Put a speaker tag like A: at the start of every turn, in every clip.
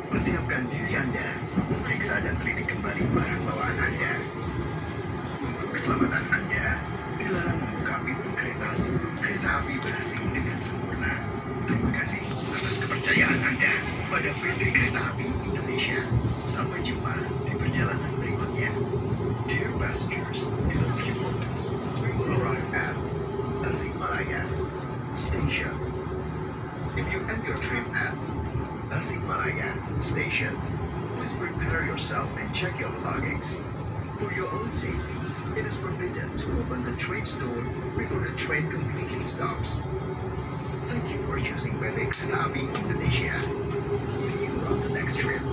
A: Persiapkan diri Anda, periksa dan teliti kembali barang bawaan Anda. Untuk keselamatan Anda, dilarang membuka pintu kereta sebelum kereta api berhenti dengan sempurna. Terima kasih atas kepercayaan Anda pada PT Kereta Api Indonesia. Sampai jumpa di perjalanan berikutnya. Dear passengers, in a few moments, we will arrive at Tasikmalaya Station. If you end your trip at Tasikmalaya Station, please prepare yourself and check your belongings. For your own safety, it is forbidden to open the train's door before the train completely stops. Thank you for choosing PT Kereta Api Indonesia. See you on the next trip.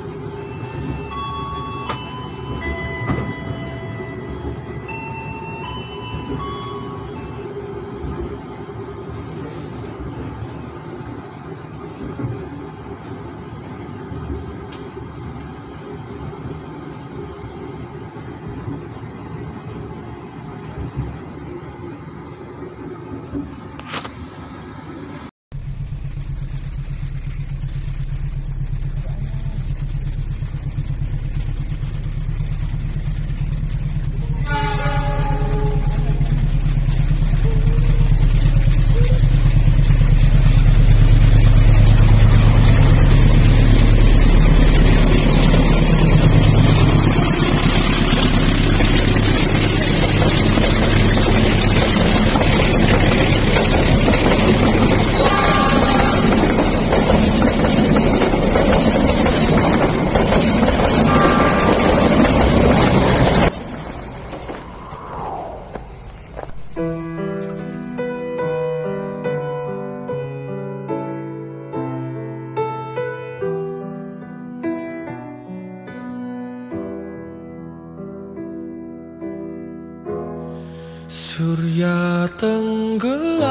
B: Surya tenggelam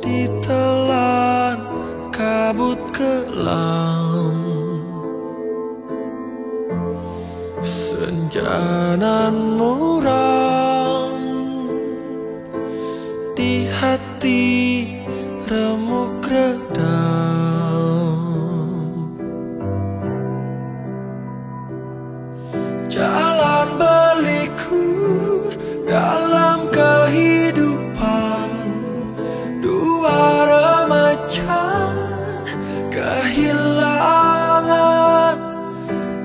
B: ditelan kabut kelam, senja nan muram di hati remuk redam. Jalan berliku dalam kehidupan dua remaja kehilangan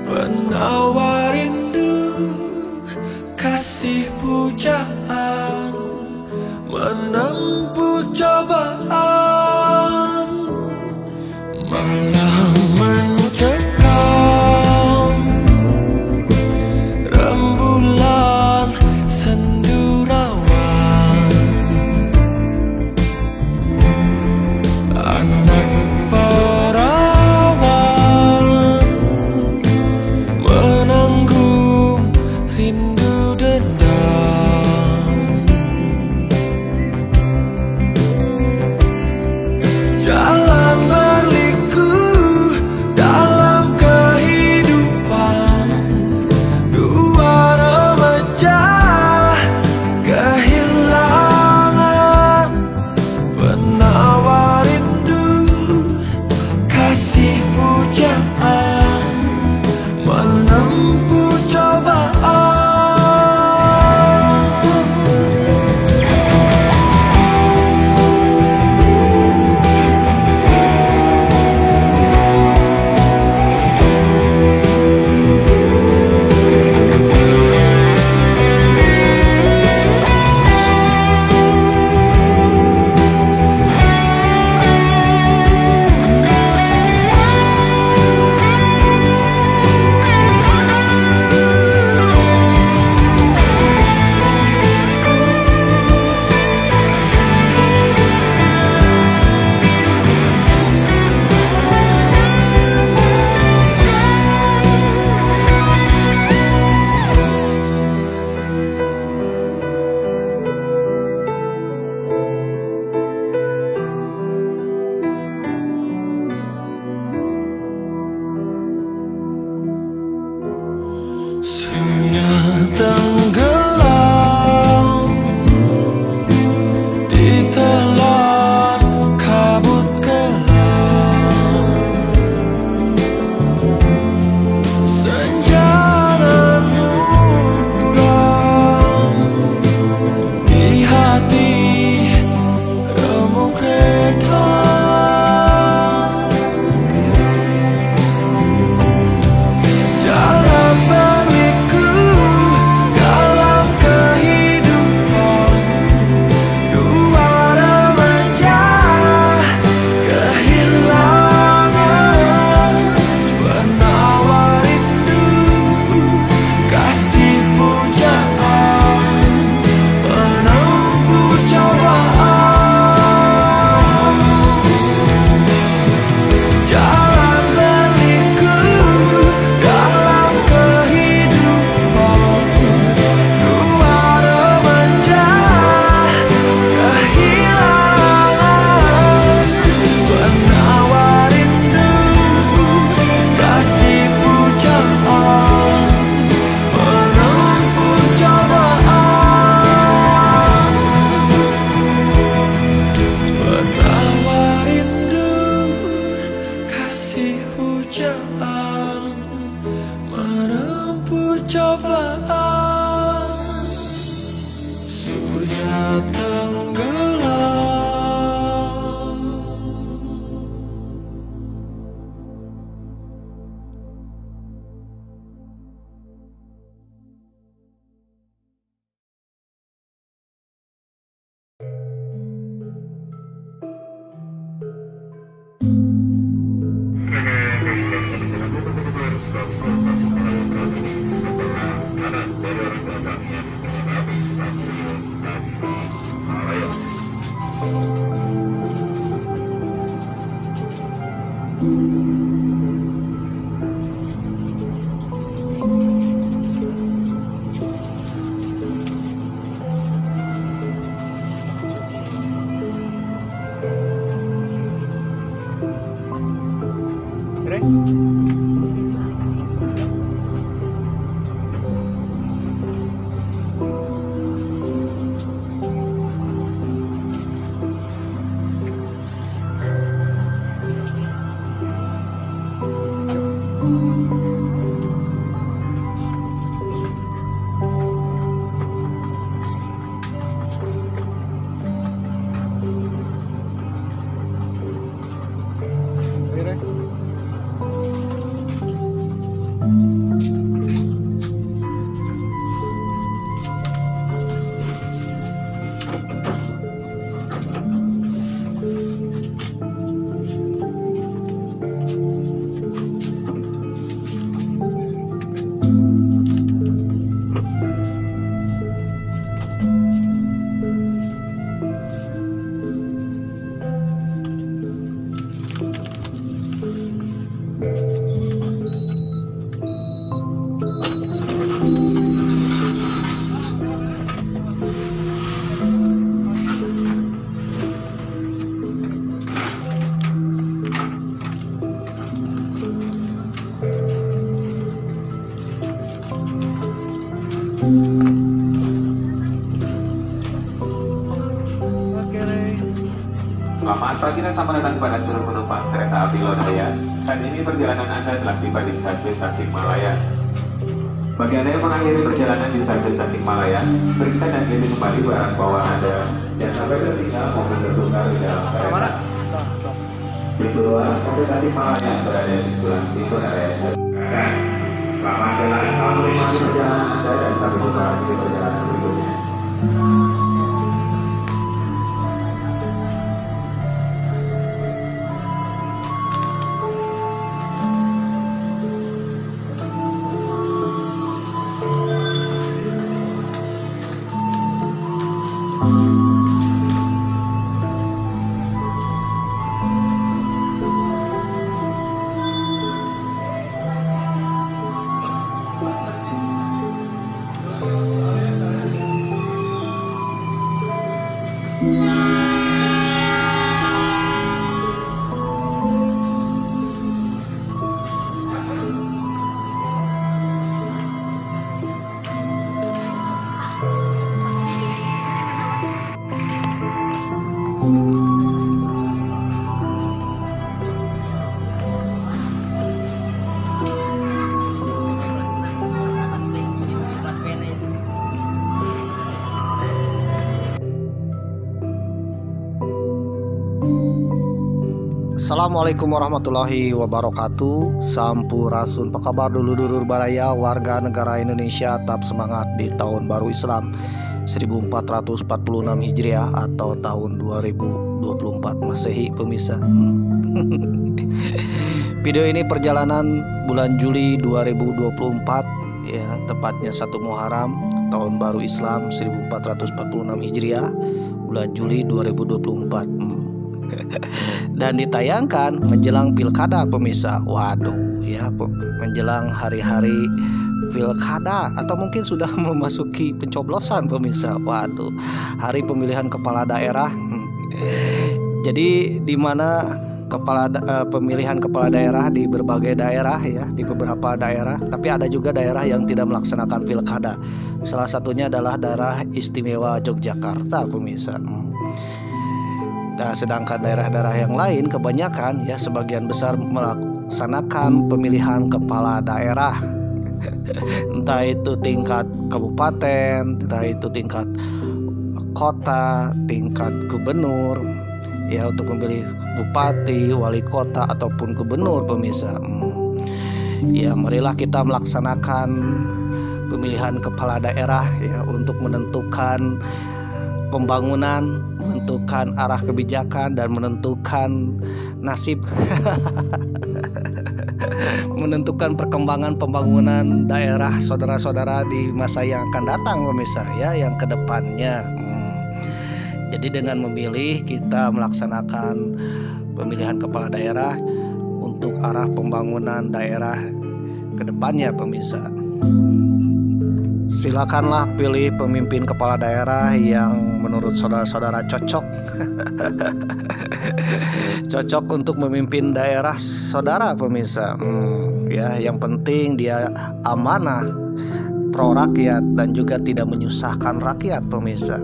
B: penawar rindu, kasih pujaan menempuh cobaan. Malam mencekam, rembulan sendu rawan, anak perawan menanggung rindu dendam. Jalan berliku dalam kehidupan dua remaja kehilangan penawar rindu, kasih pujaan menempuh cobaan.
C: Selamat pagi dan selamat datang kepada seluruh penumpang kereta api Lodaya. Saat ini perjalanan Anda telah tiba di stasiun Tasikmalaya. Bagi Anda yang mengakhiri perjalanan di stasiun Tasikmalaya, periksa dan isi kembali barang bawaan Anda. Jangan sampai tertinggal maupun tertukar di dalam kereta. Pintu luar sampai Tasikmalaya berada di sebelah pintu area. Selamat jalan, selamat menikmati perjalanan Anda dan sampai jumpa di perjalanan berikutnya.
D: Assalamualaikum warahmatullahi wabarakatuh. Sampurasun, apa kabar dulur-dulur baraya warga negara Indonesia? Tetap semangat di tahun baru Islam 1446 Hijriah atau tahun 2024 Masehi pemirsa. Video ini perjalanan bulan Juli 2024 ya, tepatnya 1 Muharram tahun baru Islam 1446 Hijriah bulan Juli 2024. Dan ditayangkan menjelang pilkada pemirsa. Waduh ya, menjelang hari-hari pilkada atau mungkin sudah memasuki pencoblosan pemirsa. Waduh, hari pemilihan kepala daerah. Jadi di mana pemilihan kepala daerah di berbagai daerah ya, di beberapa daerah, tapi ada juga daerah yang tidak melaksanakan pilkada. Salah satunya adalah daerah istimewa Yogyakarta pemirsa. Nah, sedangkan daerah-daerah yang lain kebanyakan ya, sebagian besar melaksanakan pemilihan kepala daerah. Entah itu tingkat kabupaten, entah itu tingkat kota, tingkat gubernur ya, untuk memilih bupati, wali kota ataupun gubernur pemirsa. Ya, marilah kita melaksanakan pemilihan kepala daerah ya, untuk menentukan pembangunan, menentukan arah kebijakan, dan menentukan nasib menentukan perkembangan pembangunan daerah saudara-saudara di masa yang akan datang pemirsa ya, yang kedepannya. Jadi dengan memilih kita melaksanakan pemilihan kepala daerah untuk arah pembangunan daerah kedepannya pemirsa. Silakanlah pilih pemimpin kepala daerah yang menurut saudara-saudara cocok. Cocok untuk memimpin daerah saudara pemirsa. Ya, yang penting dia amanah, pro rakyat, dan juga tidak menyusahkan rakyat pemirsa.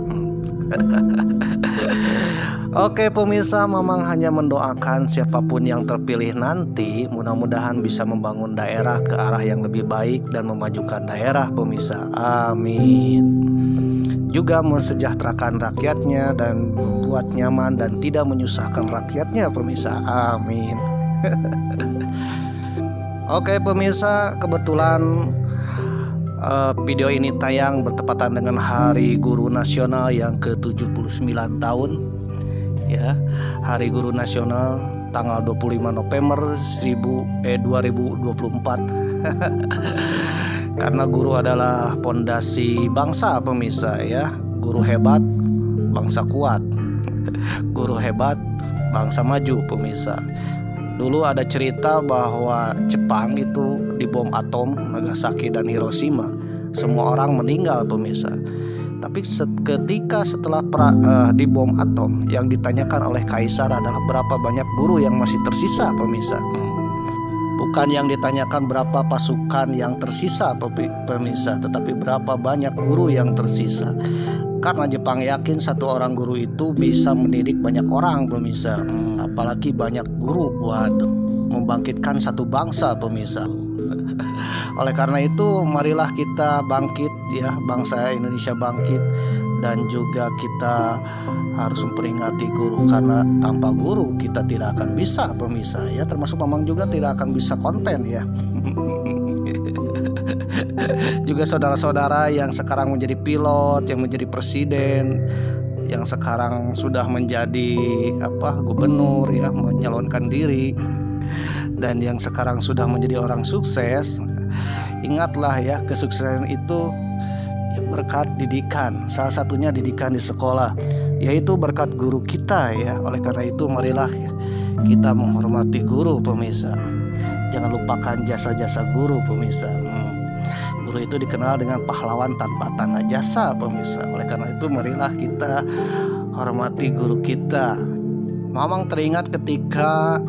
D: Oke pemirsa, Mamang hanya mendoakan siapapun yang terpilih nanti mudah-mudahan bisa membangun daerah ke arah yang lebih baik dan memajukan daerah pemirsa. Amin. Juga mensejahterakan rakyatnya dan membuat nyaman dan tidak menyusahkan rakyatnya pemirsa. Amin. Oke pemirsa, kebetulan video ini tayang bertepatan dengan Hari Guru Nasional yang ke-79 tahun. Ya, Hari Guru Nasional tanggal 25 November 2024. Karena guru adalah pondasi bangsa pemirsa ya. Guru hebat, bangsa kuat. Guru hebat, bangsa maju pemirsa. Dulu ada cerita bahwa Jepang itu dibom atom Nagasaki dan Hiroshima. Semua orang meninggal pemirsa. Tapi ketika setelah dibom atom, yang ditanyakan oleh kaisar adalah berapa banyak guru yang masih tersisa pemirsa. Bukan yang ditanyakan berapa pasukan yang tersisa pemirsa, tetapi berapa banyak guru yang tersisa. Karena Jepang yakin satu orang guru itu bisa mendidik banyak orang pemirsa. Apalagi banyak guru, waduh, membangkitkan satu bangsa pemirsa. Oleh karena itu marilah kita bangkit ya, bangsa Indonesia bangkit, dan juga kita harus memperingati guru, karena tanpa guru kita tidak akan bisa pemirsa ya, termasuk Mamang juga tidak akan bisa konten ya. Juga saudara-saudara yang sekarang menjadi pilot, yang menjadi presiden, yang sekarang sudah menjadi gubernur ya, menyalonkan diri, dan yang sekarang sudah menjadi orang sukses, ingatlah ya, kesuksesan itu berkat didikan, salah satunya didikan di sekolah, yaitu berkat guru kita ya. Oleh karena itu marilah kita menghormati guru pemirsa. Jangan lupakan jasa-jasa guru pemirsa. Guru itu dikenal dengan pahlawan tanpa tanda jasa pemirsa. Oleh karena itu marilah kita hormati guru kita. Mamang teringat ketika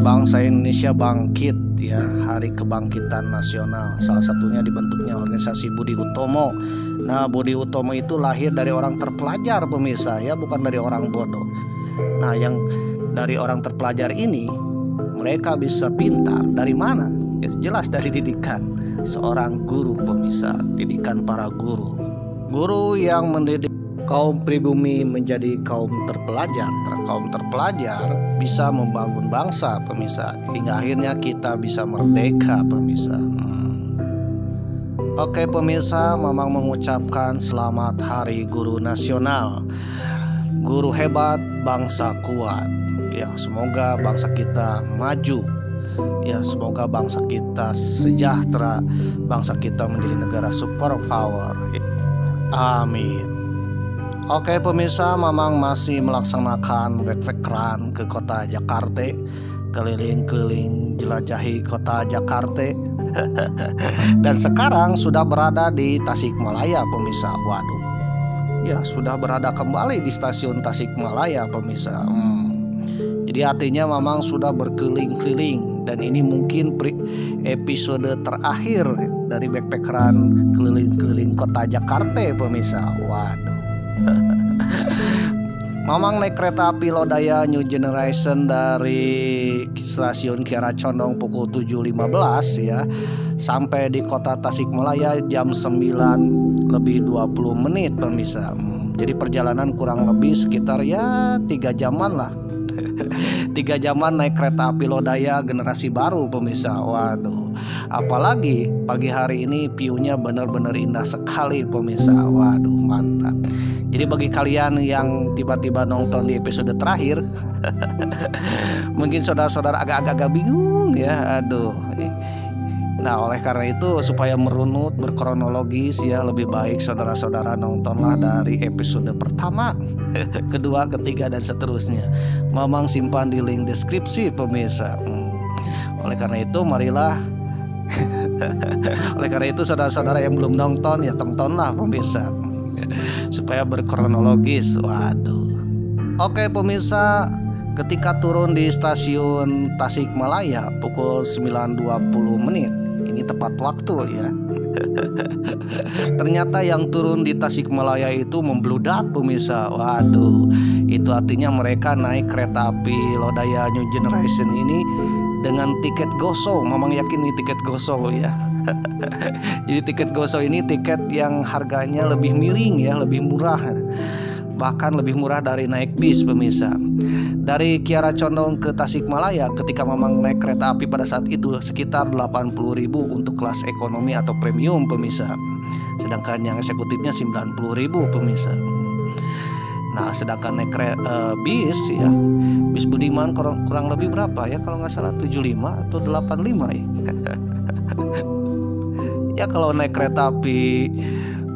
D: bangsa Indonesia bangkit ya, Hari Kebangkitan Nasional, salah satunya dibentuknya organisasi Budi Utomo. Nah, Budi Utomo itu lahir dari orang terpelajar pemirsa ya, bukan dari orang bodoh. Nah, yang dari orang terpelajar ini mereka bisa pintar dari mana? Ya, jelas dari didikan seorang guru pemirsa, didikan para guru. Guru yang mendidik kaum pribumi menjadi kaum terpelajar. Karena kaum terpelajar bisa membangun bangsa pemirsa, hingga akhirnya kita bisa merdeka pemirsa. Oke pemirsa, Mamang mengucapkan selamat Hari Guru Nasional. Guru hebat, bangsa kuat. Ya, semoga bangsa kita maju. Ya, semoga bangsa kita sejahtera, bangsa kita menjadi negara superpower. Amin. Oke pemirsa, Mamang masih melaksanakan backpack run ke kota Jakarta, keliling-keliling jelajahi kota Jakarta. Dan sekarang sudah berada di Tasikmalaya pemirsa. Waduh, ya sudah berada kembali di stasiun Tasikmalaya pemirsa. Jadi artinya Mamang sudah berkeliling-keliling, dan ini mungkin episode terakhir dari backpack run keliling-keliling kota Jakarta pemirsa. Waduh. Mamang naik kereta api Lodaya New Generation dari stasiun Kiara Condong pukul 7.15 ya, sampai di kota Tasikmalaya jam 9 lebih 20 menit pemirsa. Jadi perjalanan kurang lebih sekitar ya 3 jaman lah. 3 jaman naik kereta api Lodaya generasi baru pemirsa. Waduh, apalagi pagi hari ini view-nya benar-benar indah sekali pemirsa. Waduh, mantap. Jadi bagi kalian yang tiba-tiba nonton di episode terakhir, mungkin saudara-saudara agak-agak bingung ya. Aduh. Nah, oleh karena itu supaya merunut berkronologis ya, lebih baik saudara-saudara nontonlah dari episode pertama, kedua, ketiga, dan seterusnya. Mamang simpan di link deskripsi pemirsa. Oleh karena itu marilah oleh karena itu saudara-saudara yang belum nonton ya tontonlah pemirsa, supaya berkronologis. Waduh. Oke pemirsa, ketika turun di stasiun Tasikmalaya pukul 9.20 menit, ini tepat waktu ya. Ternyata yang turun di Tasikmalaya itu membludak pemirsa. Waduh, itu artinya mereka naik kereta api Lodaya New Generation ini dengan tiket gosong. Mamang yakin ini tiket gosong ya. Jadi tiket gosong ini tiket yang harganya lebih miring ya, lebih murah, bahkan lebih murah dari naik bis pemirsa. Dari Kiara Condong ke Tasikmalaya ketika Mamang naik kereta api pada saat itu sekitar 80.000 untuk kelas ekonomi atau premium pemirsa. Sedangkan yang eksekutifnya 90.000 pemirsa. Nah, sedangkan naik bis ya, bis Budiman kurang lebih berapa ya, kalau nggak salah 75 atau 85 ya. Ya kalau naik kereta api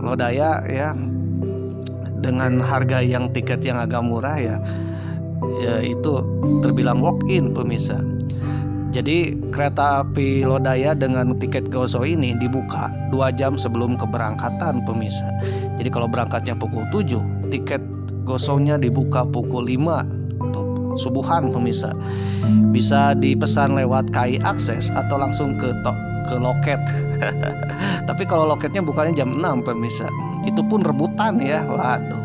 D: Lodaya ya dengan harga yang tiket yang agak murah ya, itu terbilang walk in pemirsa. Jadi kereta api Lodaya dengan tiket goso ini dibuka 2 jam sebelum keberangkatan pemirsa. Jadi kalau berangkatnya pukul 7, tiket gosongnya dibuka pukul 5 subuhan pemirsa. Bisa dipesan lewat KAI Akses atau langsung ke loket. Tapi kalau loketnya bukannya jam 6 pemirsa, itu pun rebutan ya. Waduh.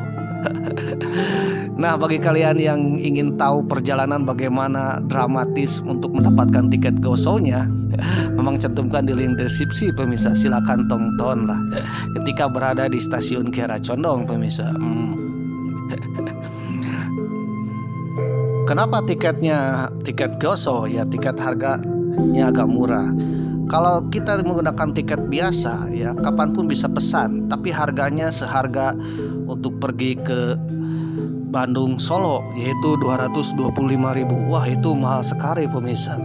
D: Nah, bagi kalian yang ingin tahu perjalanan bagaimana dramatis untuk mendapatkan tiket GoShow-nya, memang cantumkan di link deskripsi pemirsa. Silakan tonton lah ketika berada di stasiun Kiara Condong pemirsa. Kenapa tiket GoShow ya, tiket harganya agak murah. Kalau kita menggunakan tiket biasa ya, kapanpun bisa pesan, tapi harganya seharga untuk pergi ke Bandung Solo, yaitu 225.000. Wah, itu mahal sekali pemirsa.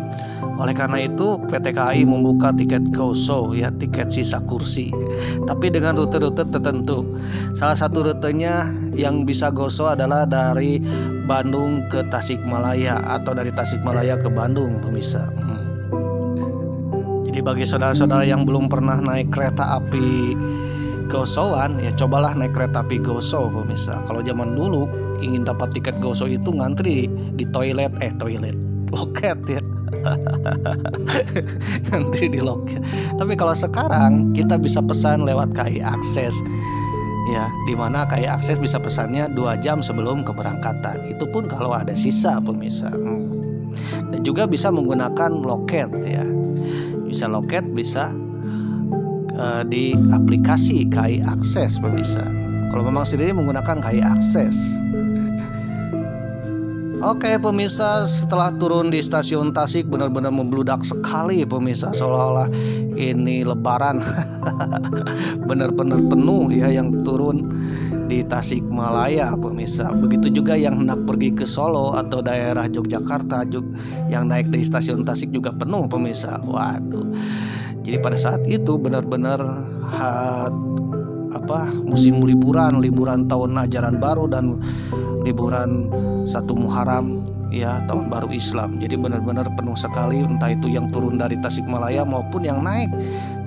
D: Oleh karena itu PT KAI membuka tiket GoShow ya, tiket sisa kursi, tapi dengan rute-rute tertentu. Salah satu rutenya yang bisa GoShow adalah dari Bandung ke Tasikmalaya atau dari Tasikmalaya ke Bandung pemirsa. Jadi bagi saudara-saudara yang belum pernah naik kereta api GoShow-an ya, cobalah naik kereta api GoShow pemirsa. Kalau zaman dulu ingin dapat tiket GoShow itu ngantri di loket ya. Ngantri di loket. Tapi kalau sekarang kita bisa pesan lewat KAI Akses ya, dimana KAI Akses bisa pesannya 2 jam sebelum keberangkatan. Itu pun kalau ada sisa pemirsa. Dan juga bisa menggunakan loket ya. Bisa loket, bisa di aplikasi KAI Akses pemirsa. Kalau memang sendiri menggunakan KAI Akses. Oke pemirsa, setelah turun di stasiun Tasik benar-benar membludak sekali pemirsa, seolah-olah ini lebaran. Benar-benar penuh ya yang turun di Tasikmalaya pemirsa. Begitu juga yang hendak pergi ke Solo atau daerah Yogyakarta yang naik di stasiun Tasik juga penuh pemirsa. Waduh. Jadi pada saat itu benar-benar musim liburan tahun ajaran baru dan liburan 1 Muharram ya, tahun baru Islam. Jadi benar-benar penuh sekali, entah itu yang turun dari Tasikmalaya maupun yang naik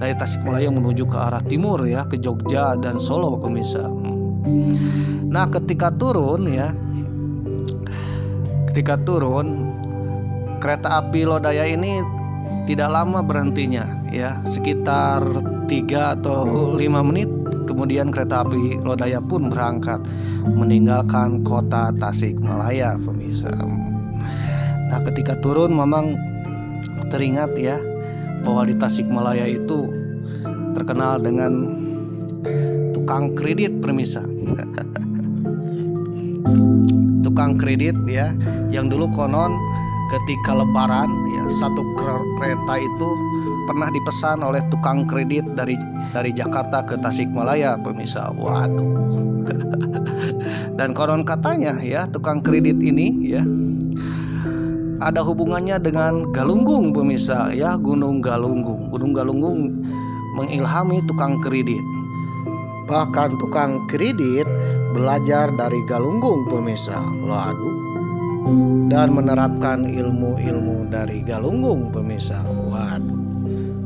D: dari Tasikmalaya menuju ke arah timur ya, ke Jogja dan Solo pemirsa. Nah, ketika turun kereta api Lodaya ini tidak lama berhentinya ya, sekitar 3 atau 5 menit kemudian kereta api Lodaya pun berangkat meninggalkan kota Tasikmalaya pemirsa. Nah, ketika turun memang teringat ya bahwa di Tasikmalaya itu terkenal dengan tukang kredit pemirsa. Tukang kredit ya, yang dulu konon ketika lebaran ya, satu kereta itu pernah dipesan oleh tukang kredit dari Jakarta ke Tasikmalaya pemirsa. Waduh. Dan konon katanya ya, tukang kredit ini ya ada hubungannya dengan Galunggung pemirsa ya, Gunung Galunggung. Gunung Galunggung mengilhami tukang kredit. Bahkan tukang kredit belajar dari Galunggung pemirsa. Waduh. Dan menerapkan ilmu-ilmu dari Galunggung pemirsa. Waduh.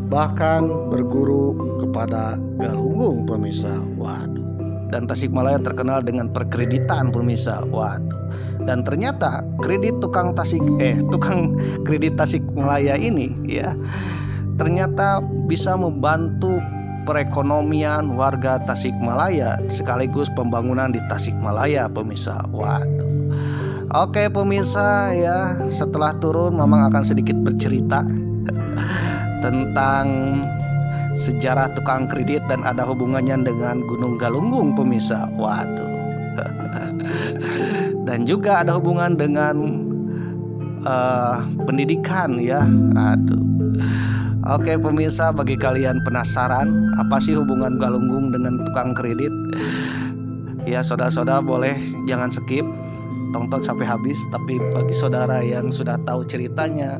D: Bahkan berguru kepada Galunggung pemirsa. Waduh. Dan Tasikmalaya terkenal dengan perkreditan pemirsa. Waduh. Dan ternyata tukang kredit Tasikmalaya ini ya, ternyata bisa membantu perekonomian warga Tasikmalaya sekaligus pembangunan di Tasikmalaya pemirsa. Waduh. Oke pemirsa ya, setelah turun Mamang akan sedikit bercerita tentang sejarah tukang kredit dan ada hubungannya dengan Gunung Galunggung pemirsa. Waduh. Dan juga ada hubungan dengan pendidikan ya. Aduh. Oke pemirsa, bagi kalian penasaran apa sih hubungan Galunggung dengan tukang kredit? Ya saudara-saudara boleh jangan skip, tonton sampai habis. Tapi bagi saudara yang sudah tahu ceritanya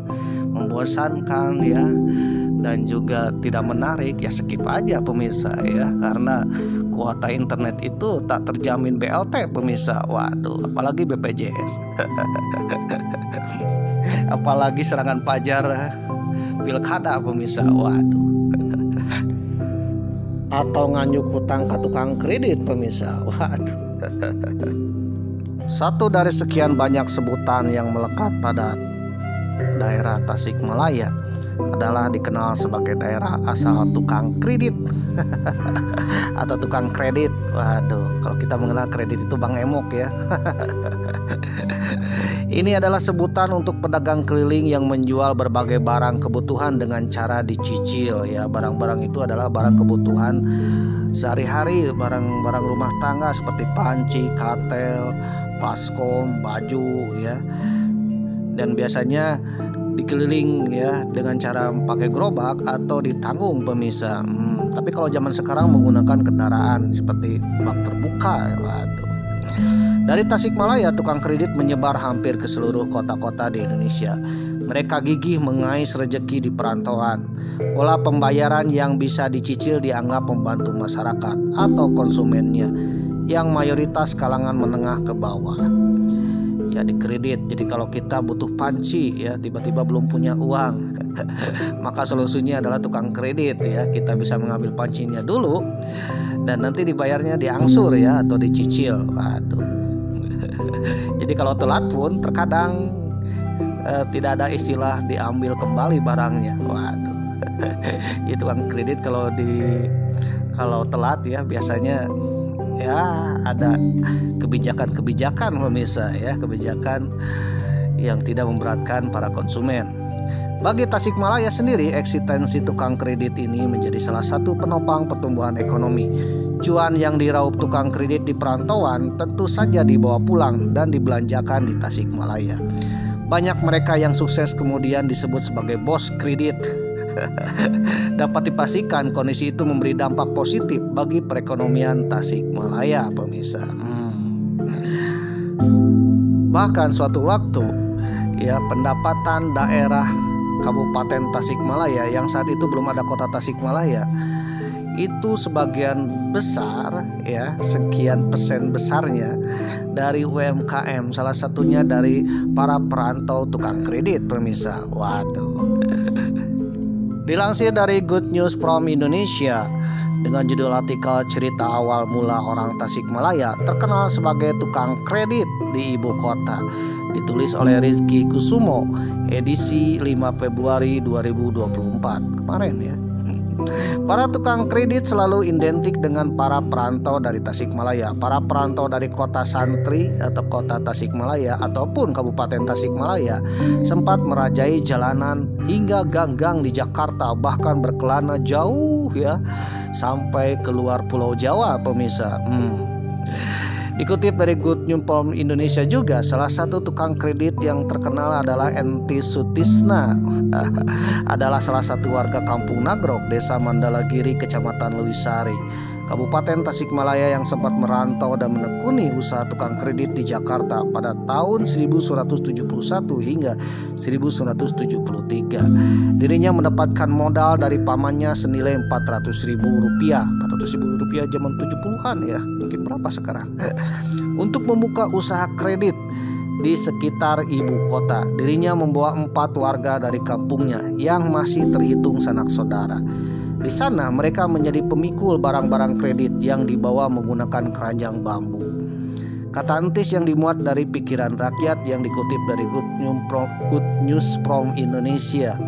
D: membosankan ya dan juga tidak menarik, ya skip aja pemirsa ya, karena kuota internet itu tak terjamin BLT pemirsa. Waduh, apalagi BPJS. Apalagi serangan pajar pilkada pemirsa. Waduh. Atau nganyuk hutang ke tukang kredit pemirsa. Waduh. Satu dari sekian banyak sebutan yang melekat pada daerah Tasikmalaya adalah dikenal sebagai daerah asal tukang kredit atau tukang kredit. Waduh, kalau kita mengenal kredit itu Bang Emok ya. Ini adalah sebutan untuk pedagang keliling yang menjual berbagai barang kebutuhan dengan cara dicicil ya. Barang-barang itu adalah barang kebutuhan sehari-hari, barang-barang rumah tangga seperti panci, katel, baskom, baju ya. Dan biasanya dikeliling ya dengan cara pakai gerobak atau ditanggung pemirsa. Tapi kalau zaman sekarang menggunakan kendaraan seperti bak terbuka. Waduh. Dari Tasikmalaya, tukang kredit menyebar hampir ke seluruh kota-kota di Indonesia. Mereka gigih mengais rejeki di perantauan. Pola pembayaran yang bisa dicicil dianggap membantu masyarakat atau konsumennya yang mayoritas kalangan menengah ke bawah. Ya, dikredit. Jadi kalau kita butuh panci ya, tiba-tiba belum punya uang, maka solusinya adalah tukang kredit ya. Kita bisa mengambil pancinya dulu dan nanti dibayarnya diangsur ya atau dicicil. Waduh. Jadi kalau telat pun terkadang tidak ada istilah diambil kembali barangnya. Waduh. Itu kan kredit kalau telat ya biasanya ya ada kebijakan-kebijakan pemirsa ya, kebijakan yang tidak memberatkan para konsumen. Bagi Tasikmalaya sendiri, eksistensi tukang kredit ini menjadi salah satu penopang pertumbuhan ekonomi. Cuan yang diraup tukang kredit di perantauan tentu saja dibawa pulang dan dibelanjakan di Tasikmalaya. Banyak mereka yang sukses kemudian disebut sebagai bos kredit. Dapat dipastikan kondisi itu memberi dampak positif bagi perekonomian Tasikmalaya, pemirsa. Bahkan suatu waktu, ya pendapatan daerah Kabupaten Tasikmalaya yang saat itu belum ada kota Tasikmalaya, itu sebagian besar ya, sekian persen besarnya dari UMKM, salah satunya dari para perantau tukang kredit, pemirsa. Waduh. Dilansir dari Good News from Indonesia dengan judul artikel cerita awal mula orang Tasikmalaya terkenal sebagai tukang kredit di ibu kota, ditulis oleh Rizky Kusumo, edisi 5 Februari 2024 kemarin ya. Para tukang kredit selalu identik dengan para perantau dari Tasikmalaya. Para perantau dari kota Santri atau kota Tasikmalaya ataupun Kabupaten Tasikmalaya sempat merajai jalanan hingga gang-gang di Jakarta, bahkan berkelana jauh ya sampai keluar Pulau Jawa, pemirsa. Dikutip dari Good News from Indonesia juga, salah satu tukang kredit yang terkenal adalah Enti Sutisna. Adalah salah satu warga Kampung Nagrog, Desa Mandalagiri, Kecamatan Lewisari, Kabupaten Tasikmalaya yang sempat merantau dan menekuni usaha tukang kredit di Jakarta pada tahun 1971 hingga 1973. Dirinya mendapatkan modal dari pamannya senilai Rp400.000. Rp400.000 zaman 70-an ya, mungkin berapa sekarang? Untuk membuka usaha kredit di sekitar ibu kota. Dirinya membawa 4 warga dari kampungnya yang masih terhitung sanak saudara. Di sana mereka menjadi pemikul barang-barang kredit yang dibawa menggunakan keranjang bambu. Kata Entis yang dimuat dari pikiran rakyat yang dikutip dari Good News from Indonesia.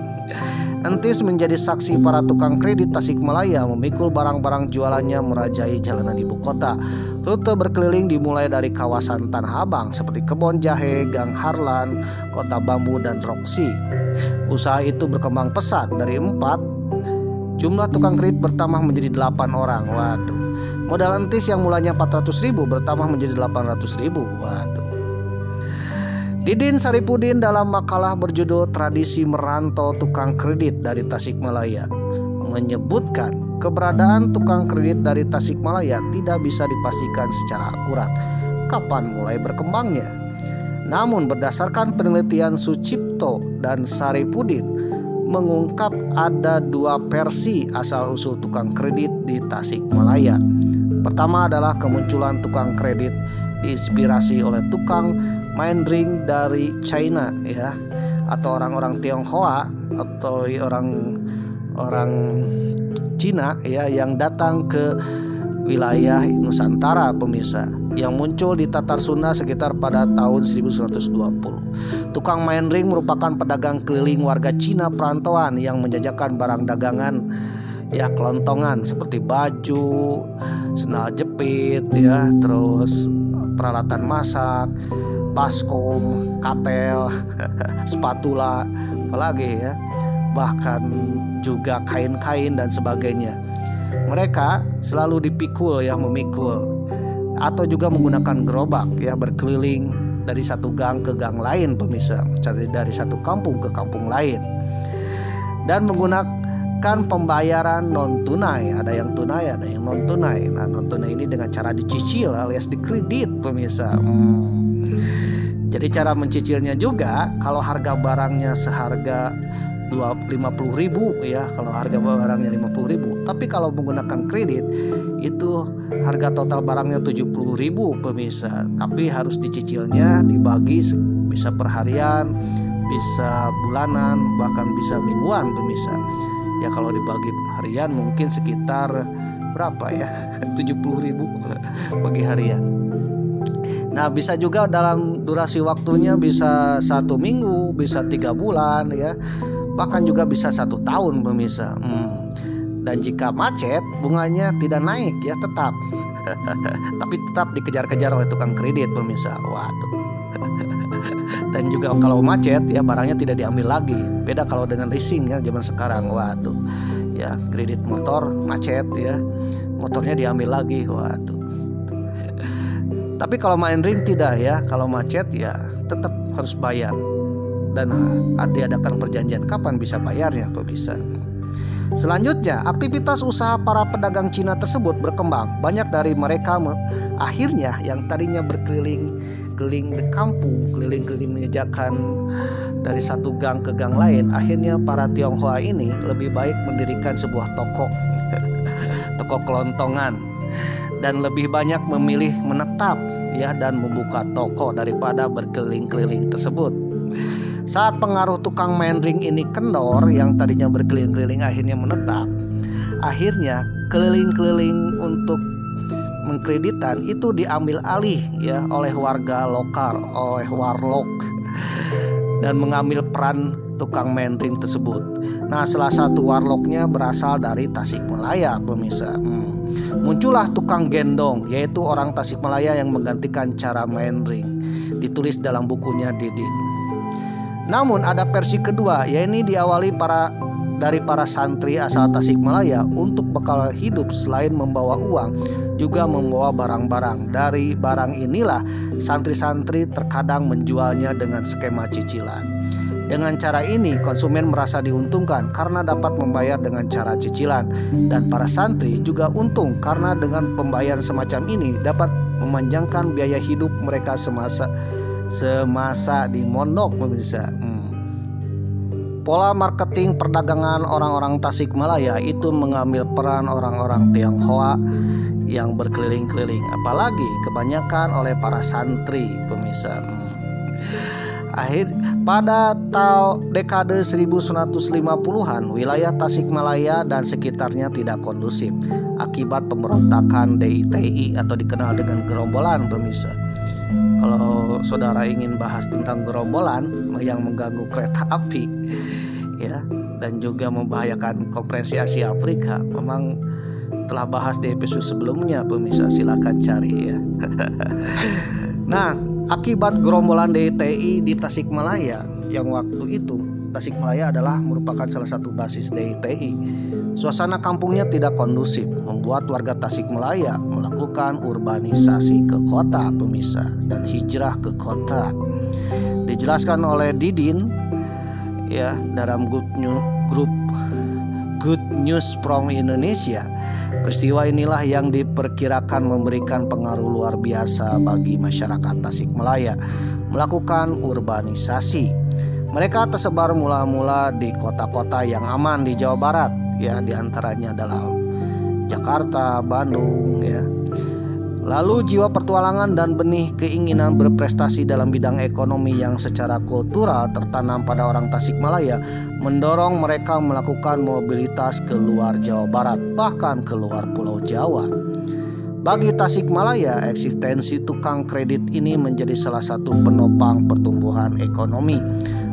D: Entis menjadi saksi para tukang kredit Tasikmalaya memikul barang-barang jualannya merajai jalanan ibu kota. Rute berkeliling dimulai dari kawasan Tanah Abang seperti Kebon Jahe, Gang Harlan, Kota Bambu, dan Roksi. Usaha itu berkembang pesat dari 4. Jumlah tukang kredit bertambah menjadi 8 orang. Waduh. Modal Entis yang mulanya 400.000 bertambah menjadi 800.000. Waduh. Didin Saripudin dalam makalah berjudul Tradisi Merantau Tukang Kredit dari Tasikmalaya menyebutkan keberadaan tukang kredit dari Tasikmalaya tidak bisa dipastikan secara akurat kapan mulai berkembangnya. Namun berdasarkan penelitian Sucipto dan Saripudin mengungkap ada 2 versi asal-usul tukang kredit di Tasikmalaya. Pertama adalah kemunculan tukang kredit diinspirasi oleh tukang main ring dari China ya, atau orang-orang Tionghoa atau orang Cina ya, yang datang ke wilayah Nusantara pemirsa, yang muncul di Tatar Sunda sekitar pada tahun 1120. Tukang main ring merupakan pedagang keliling warga Cina perantauan yang menjajakan barang dagangan ya kelontongan seperti baju, sendal jepit ya, terus peralatan masak, baskom, katel, spatula, apalagi ya, bahkan juga kain-kain dan sebagainya. Mereka selalu dipikul ya, memikul atau juga menggunakan gerobak ya, berkeliling dari satu gang ke gang lain pemirsa, dari satu kampung ke kampung lain, dan menggunakan pembayaran non tunai. Ada yang tunai, ada yang non tunai. Nah, non tunai ini dengan cara dicicil alias dikredit pemirsa. Jadi cara mencicilnya juga, kalau harga barangnya seharga 50.000 ya, kalau harga barangnya 50.000, tapi kalau menggunakan kredit itu harga total barangnya 70.000 pemirsa, tapi harus dicicilnya dibagi bisa per harian, bisa bulanan, bahkan bisa mingguan pemirsa. Ya kalau dibagi harian mungkin sekitar berapa ya, 70.000 bagi harian. Nah, bisa juga dalam durasi waktunya bisa 1 minggu, bisa 3 bulan ya, bahkan juga bisa 1 tahun pemirsa. Dan jika macet, bunganya tidak naik ya, tetap tapi tetap dikejar-kejar oleh tukang kredit pemirsa. Waduh. Dan juga kalau macet ya, barangnya tidak diambil lagi. Beda kalau dengan leasing ya zaman sekarang. Waduh ya, kredit motor macet ya, motornya diambil lagi. Waduh. Tapi kalau main ring tidak ya, kalau macet ya tetap harus bayar, dan diadakan perjanjian kapan bisa bayarnya pemirsa. Selanjutnya, aktivitas usaha para pedagang Cina tersebut berkembang. Banyak dari mereka akhirnya yang tadinya berkeliling-keliling di kampung, keliling-keliling menjajakan dari satu gang ke gang lain, akhirnya para Tionghoa ini lebih baik mendirikan sebuah toko kelontongan, dan lebih banyak memilih menetap ya dan membuka toko daripada berkeliling-keliling tersebut. Saat pengaruh tukang main ring ini kendor, yang tadinya berkeliling-keliling akhirnya menetap. Akhirnya keliling-keliling untuk mengkreditan itu diambil alih ya oleh warga lokal, oleh warlock, dan mengambil peran tukang main ring tersebut. Nah, salah satu warlocknya berasal dari Tasikmalaya pemirsa. Muncullah tukang gendong, yaitu orang Tasikmalaya yang menggantikan cara main ring, ditulis dalam bukunya Didin. Namun ada versi kedua, yaitu diawali dari para santri asal Tasikmalaya untuk bekal hidup. Selain membawa uang, juga membawa barang-barang. Dari barang inilah santri-santri terkadang menjualnya dengan skema cicilan. Dengan cara ini konsumen merasa diuntungkan karena dapat membayar dengan cara cicilan, dan para santri juga untung karena dengan pembayaran semacam ini dapat memanjangkan biaya hidup mereka semasa di mondok pemirsa. Pola marketing perdagangan orang-orang Tasikmalaya itu mengambil peran orang-orang Tionghoa yang berkeliling-keliling, apalagi kebanyakan oleh para santri pemirsa. Pada dekade 1950-an, wilayah Tasikmalaya dan sekitarnya tidak kondusif akibat pemberontakan DITI atau dikenal dengan gerombolan pemirsa. Kalau saudara ingin bahas tentang gerombolan yang mengganggu kereta api ya, dan juga membahayakan Konferensi Asia Afrika, memang telah bahas di episode sebelumnya pemirsa, silakan cari ya. Nah, akibat gerombolan DITI di Tasikmalaya, yang waktu itu Tasikmalaya adalah merupakan salah satu basis DITI, suasana kampungnya tidak kondusif, membuat warga Tasikmalaya melakukan urbanisasi ke kota pemirsa dan hijrah ke kota. Dijelaskan oleh Didin ya dalam Good News from Indonesia. Peristiwa inilah yang diperkirakan memberikan pengaruh luar biasa bagi masyarakat Tasikmalaya melakukan urbanisasi. Mereka tersebar mula-mula di kota-kota yang aman di Jawa Barat ya, diantaranya adalah Jakarta, Bandung ya. Lalu jiwa pertualangan dan benih keinginan berprestasi dalam bidang ekonomi yang secara kultural tertanam pada orang Tasikmalaya mendorong mereka melakukan mobilitas ke luar Jawa Barat, bahkan ke luar Pulau Jawa. Bagi Tasikmalaya, eksistensi tukang kredit ini menjadi salah satu penopang pertumbuhan ekonomi.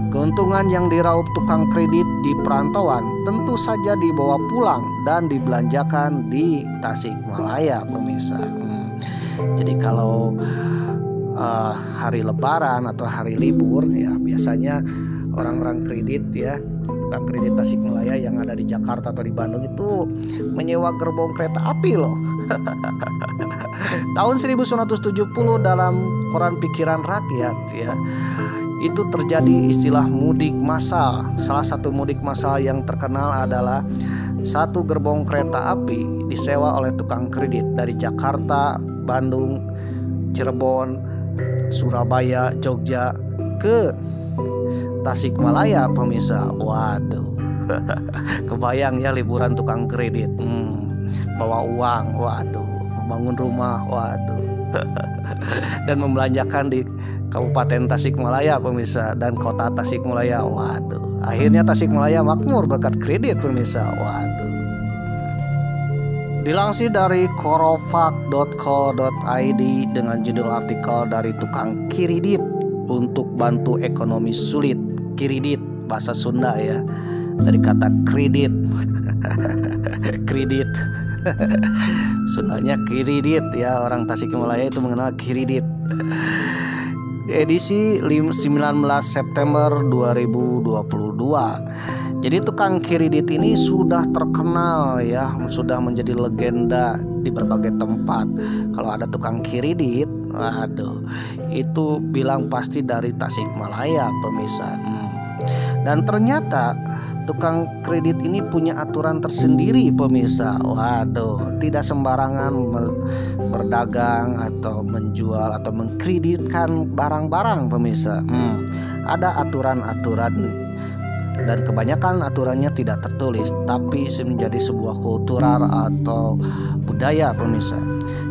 D: Keuntungan yang diraup tukang kredit di perantauan tentu saja dibawa pulang dan dibelanjakan di Tasikmalaya, pemirsa. Jadi kalau hari Lebaran atau hari libur, ya biasanya orang-orang kredit ya, tukang kredit Tasikmalaya yang ada di Jakarta atau di Bandung itu menyewa gerbong kereta api loh. Tahun 1970 dalam koran Pikiran Rakyat ya, itu terjadi istilah mudik massal. Salah satu mudik massal yang terkenal adalah satu gerbong kereta api disewa oleh tukang kredit dari Jakarta, Bandung, Cirebon, Surabaya, Jogja ke Tasikmalaya, pemirsa. Waduh, kebayang ya liburan tukang kredit, bawa uang, waduh, membangun rumah, waduh, dan membelanjakan di Kabupaten Tasikmalaya, pemirsa, dan kota Tasikmalaya. Waduh, akhirnya Tasikmalaya makmur berkat kredit, pemirsa. Waduh. Dilansir dari korofak.co.id dengan judul artikel dari tukang kiridit untuk bantu ekonomi sulit. Kiridit bahasa Sunda ya, dari kata kredit. Kredit. Sundanya kiridit ya, orang Tasikmalaya itu mengenal kiridit. Edisi 19 September 2022. Jadi tukang kiridit ini sudah terkenal ya, sudah menjadi legenda di berbagai tempat. Kalau ada tukang kiridit, waduh, itu bilang pasti dari Tasikmalaya, pemirsa. Dan ternyata tukang kredit ini punya aturan tersendiri, pemirsa. Waduh, tidak sembarangan berdagang atau menjual atau mengkreditkan barang-barang, pemirsa. Ada aturan-aturan, dan kebanyakan aturannya tidak tertulis, tapi menjadi sebuah kultural atau budaya, pemirsa.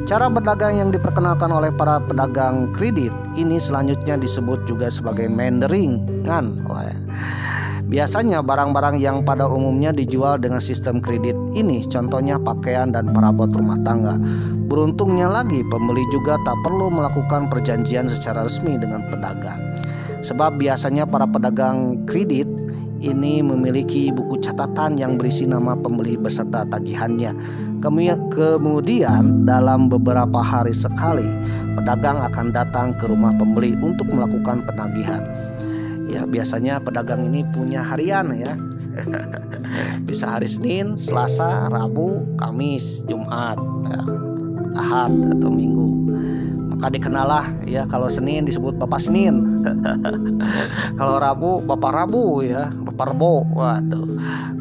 D: Cara berdagang yang diperkenalkan oleh para pedagang kredit ini selanjutnya disebut juga sebagai manderingan. Biasanya barang-barang yang pada umumnya dijual dengan sistem kredit ini, contohnya pakaian dan perabot rumah tangga. Beruntungnya lagi, pembeli juga tak perlu melakukan perjanjian secara resmi dengan pedagang. Sebab biasanya para pedagang kredit ini memiliki buku catatan yang berisi nama pembeli beserta tagihannya. Kemudian dalam beberapa hari sekali, pedagang akan datang ke rumah pembeli untuk melakukan penagihan. Ya, biasanya pedagang ini punya harian ya. Bisa hari Senin, Selasa, Rabu, Kamis, Jumat, ya, Ahad atau Minggu. Maka dikenalah ya, kalau Senin disebut Bapak Senin. Kalau Rabu Bapak Rabu ya, Bapak Rebo. Waduh.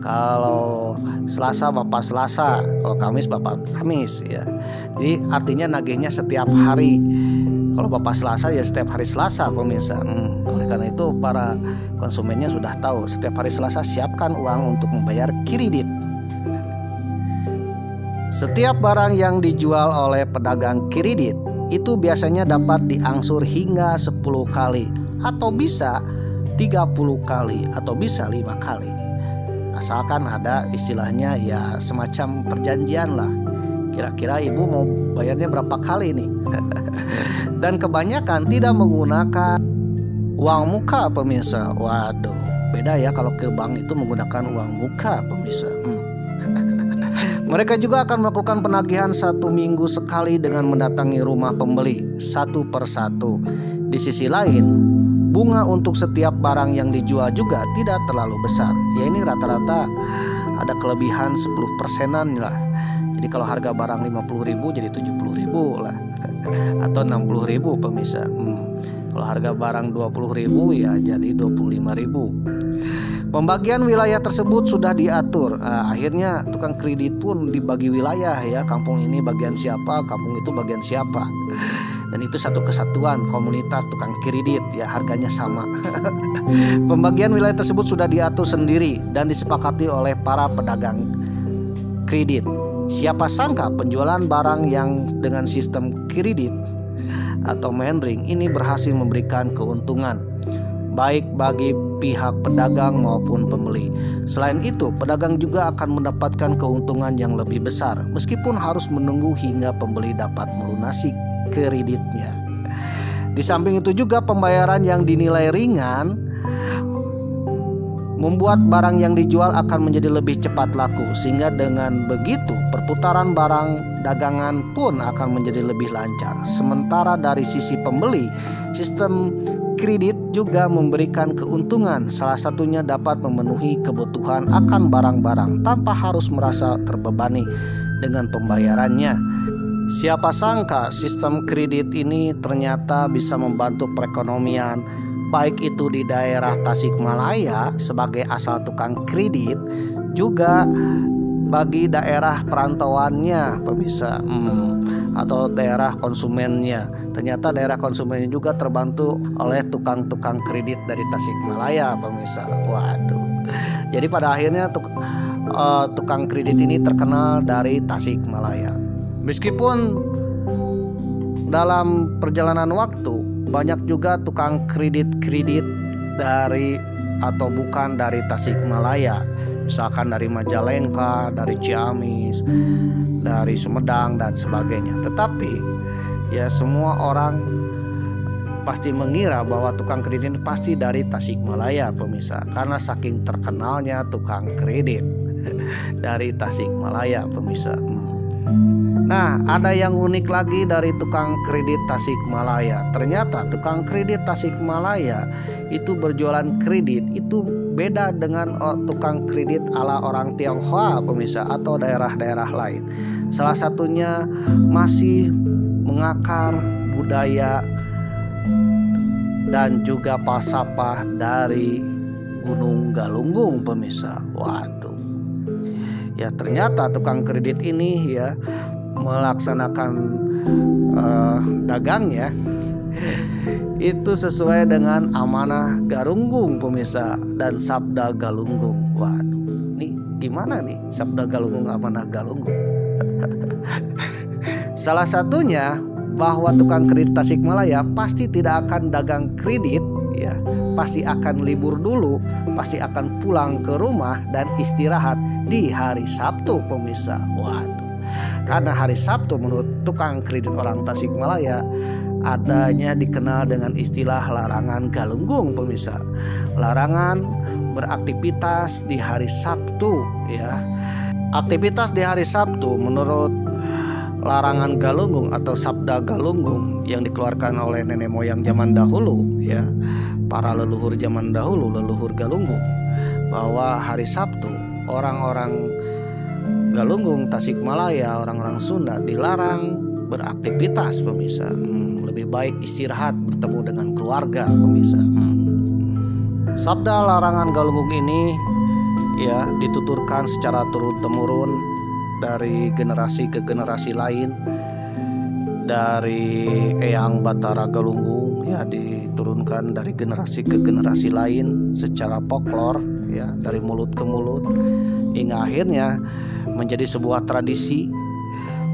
D: Kalau Selasa Bapak Selasa, kalau Kamis Bapak Kamis ya. Jadi artinya nagihnya setiap hari. Kalau Bapak Selasa ya setiap hari Selasa, pemirsa. Oleh karena itu para konsumennya sudah tahu, setiap hari Selasa siapkan uang untuk membayar kredit. Setiap barang yang dijual oleh pedagang kredit itu biasanya dapat diangsur hingga 10 kali atau bisa 30 kali atau bisa 5 kali. Asalkan ada istilahnya ya semacam perjanjian lah. Kira-kira ibu mau bayarnya berapa kali nih? Dan kebanyakan tidak menggunakan uang muka, pemirsa. Waduh, beda ya kalau ke bank itu menggunakan uang muka, pemirsa. Mereka juga akan melakukan penagihan 1 minggu sekali dengan mendatangi rumah pembeli satu persatu. Di sisi lain, bunga untuk setiap barang yang dijual juga tidak terlalu besar. Ya ini rata-rata ada kelebihan 10%-an lah. Jadi kalau harga barang 50.000 jadi 70.000 lah. Atau 60.000, pemirsa. Kalau harga barang 20.000 ya jadi 25.000. Pembagian wilayah tersebut sudah diatur. Akhirnya tukang kredit pun dibagi wilayah ya. Kampung ini bagian siapa, kampung itu bagian siapa. Dan itu satu kesatuan komunitas tukang kredit ya, harganya sama. Pembagian wilayah tersebut sudah diatur sendiri dan disepakati oleh para pedagang kredit. Siapa sangka penjualan barang yang dengan sistem kredit atau mandering ini berhasil memberikan keuntungan. baik bagi pihak pedagang maupun pembeli. Selain itu, pedagang juga akan mendapatkan keuntungan yang lebih besar meskipun harus menunggu hingga pembeli dapat melunasi kreditnya. Di samping itu juga pembayaran yang dinilai ringan membuat barang yang dijual akan menjadi lebih cepat laku, sehingga dengan begitu perputaran barang dagangan pun akan menjadi lebih lancar. Sementara dari sisi pembeli, sistem kredit juga memberikan keuntungan, salah satunya dapat memenuhi kebutuhan akan barang-barang tanpa harus merasa terbebani dengan pembayarannya. Siapa sangka sistem kredit ini ternyata bisa membantu perekonomian, baik itu di daerah Tasikmalaya sebagai asal tukang kredit, juga bagi daerah perantauannya pemirsa, atau daerah konsumennya. Ternyata daerah konsumennya juga terbantu oleh tukang-tukang kredit dari Tasikmalaya pemirsa. Waduh. Jadi pada akhirnya tukang kredit ini terkenal dari Tasikmalaya. Meskipun dalam perjalanan waktu banyak juga tukang kredit dari atau bukan dari Tasikmalaya, misalkan dari Majalengka, dari Ciamis, dari Sumedang dan sebagainya. Tetapi ya semua orang pasti mengira bahwa tukang kredit ini pasti dari Tasikmalaya pemirsa, karena saking terkenalnya tukang kredit dari Tasikmalaya pemirsa. Nah, ada yang unik lagi dari tukang kredit Tasikmalaya. Ternyata tukang kredit Tasikmalaya itu berjualan kredit itu beda dengan tukang kredit ala orang Tionghoa pemirsa atau daerah-daerah lain. Salah satunya masih mengakar budaya dan juga falsafah dari Gunung Galunggung pemirsa. Waduh. Ya ternyata tukang kredit ini ya melaksanakan dagangnya itu sesuai dengan amanah Galunggung pemirsa dan sabda Galunggung. Waduh, nih gimana nih sabda Galunggung, amanah Galunggung? Salah satunya bahwa tukang kredit Tasikmalaya pasti tidak akan dagang kredit ya, pasti akan libur dulu, pasti akan pulang ke rumah dan istirahat di hari Sabtu pemirsa. Waduh. Karena hari Sabtu menurut tukang kredit orang Tasikmalaya adanya dikenal dengan istilah larangan Galunggung pemirsa. Larangan beraktivitas di hari Sabtu ya. Aktivitas di hari Sabtu menurut larangan Galunggung atau sabda Galunggung yang dikeluarkan oleh nenek moyang zaman dahulu ya, para leluhur zaman dahulu, leluhur Galunggung, bahwa hari Sabtu orang-orang Galunggung Tasikmalaya, orang-orang Sunda dilarang beraktivitas pemirsa. Lebih baik istirahat, bertemu dengan keluarga pemirsa. Sabda larangan Galunggung ini ya dituturkan secara turun-temurun dari generasi ke generasi lain, dari Eyang Batara Galunggung ya diturunkan dari generasi ke generasi lain secara folklor ya, dari mulut ke mulut, hingga akhirnya menjadi sebuah tradisi